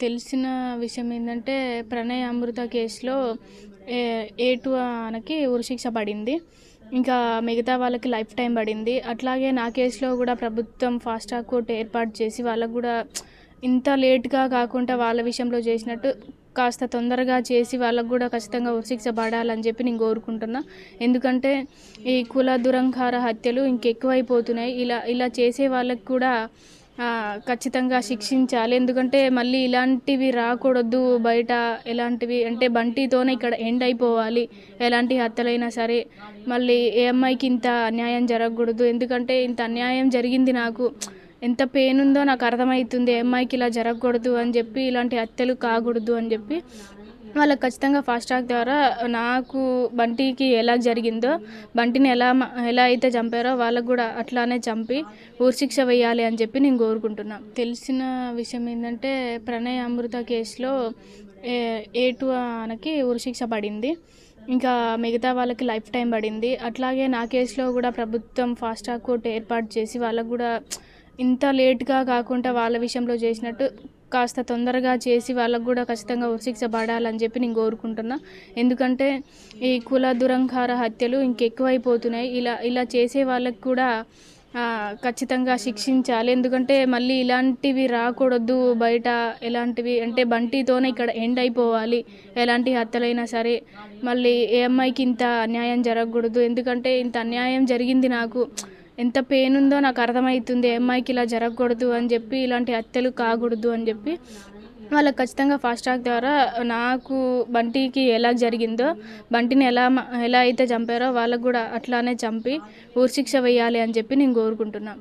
తెలిసిన విషయం ఏంటంటే, ప్రణయ్ అమృత కేసులో ఏ2 ఆనకి ఉరిశిక్ష పడింది. ఇంకా మిగతా వాళ్ళకి లైఫ్ టైం పడింది. అట్లాగే నా కేసులో కూడా ప్రభుత్వం ఫాస్ట్ ట్రాక్ కోర్ట్ ఏర్పాటు చేసి వాళ్ళకు కూడా ఇంత లేట్‌గా కాకుండా వాళ్ళ విషయంలో చేసినట్టు కాస్త తొందరగా చేసి వాళ్ళకు కూడా ఖచ్చితంగా ఉరిశిక్ష పడాలని చెప్పి నేను కోరుకుంటున్నా. ఎందుకంటే ఈ కుల దురంకార హత్యలు ఇంకెక్కువైపోతున్నాయి. ఇలా చేసే వాళ్ళకి కూడా ఖచ్చితంగా శిక్షించాలి. ఎందుకంటే మళ్ళీ ఇలాంటివి రాకూడదు బయట. ఎలాంటివి అంటే బంటితోనే ఇక్కడ ఎండ్ అయిపోవాలి. ఎలాంటి హత్యలైనా సరే. మళ్ళీ ఏ అమ్మాయికి ఇంత అన్యాయం జరగకూడదు. ఎందుకంటే ఇంత అన్యాయం జరిగింది నాకు. ఎంత పెయిన్ ఉందో నాకు అర్థమవుతుంది. ఏ అమ్మాయికి ఇలా జరగకూడదు అని చెప్పి, ఇలాంటి హత్యలు కాకూడదు అని చెప్పి వాళ్ళకి ఖచ్చితంగా ఫాస్ట్ ట్రాక్ ద్వారా నాకు బంటికి ఎలా జరిగిందో, బంటిని ఎలా అయితే చంపారో వాళ్ళకు కూడా అట్లానే చంపి ఉరిశిక్ష వేయాలి అని చెప్పి నేను కోరుకుంటున్నా. తెలిసిన విషయం ఏంటంటే, ప్రణయ్ అమృత కేసులో ఏ2 ఆనకి ఉరిశిక్ష పడింది. ఇంకా మిగతా వాళ్ళకి లైఫ్ టైం పడింది. అట్లాగే నా కేసులో కూడా ప్రభుత్వం ఫాస్ట్ ట్రాక్ కోర్ట్ ఏర్పాటు చేసి వాళ్ళకు కూడా ఇంత లేట్‌గా కాకుండా వాళ్ళ విషయంలో చేసినట్టు కాస్త తొందరగా చేసి వాళ్ళకు కూడా ఖచ్చితంగా ఉరిశిక్ష పడాలని చెప్పి నేను కోరుకుంటున్నా. ఎందుకంటే ఈ కుల దురంకార హత్యలు ఇంకెక్కువైపోతున్నాయి. ఇలా చేసే వాళ్ళకి కూడా ఖచ్చితంగా శిక్షించాలి. ఎందుకంటే మళ్ళీ ఇలాంటివి రాకూడదు బయట. ఎలాంటివి అంటే బంటితోనే ఇక్కడ ఎండ్ అయిపోవాలి. ఎలాంటి హత్యలైనా సరే. మళ్ళీ ఏ అమ్మాయికి ఇంత అన్యాయం జరగకూడదు. ఎందుకంటే ఇంత అన్యాయం జరిగింది నాకు. ఎంత పెయిన్ ఉందో నాకు అర్థమవుతుంది. ఏ అమ్మాయికి ఇలా జరగకూడదు అని చెప్పి, ఇలాంటి హత్యలు కాకూడదు అని చెప్పి వాళ్ళకి ఖచ్చితంగా ఫాస్ట్ ట్రాక్ ద్వారా నాకు బంటికి ఎలా జరిగిందో, బంటిని ఎలా అయితే చంపారో వాళ్ళకు కూడా అట్లానే చంపి ఉరిశిక్ష వేయాలి అని చెప్పి నేను కోరుకుంటున్నా.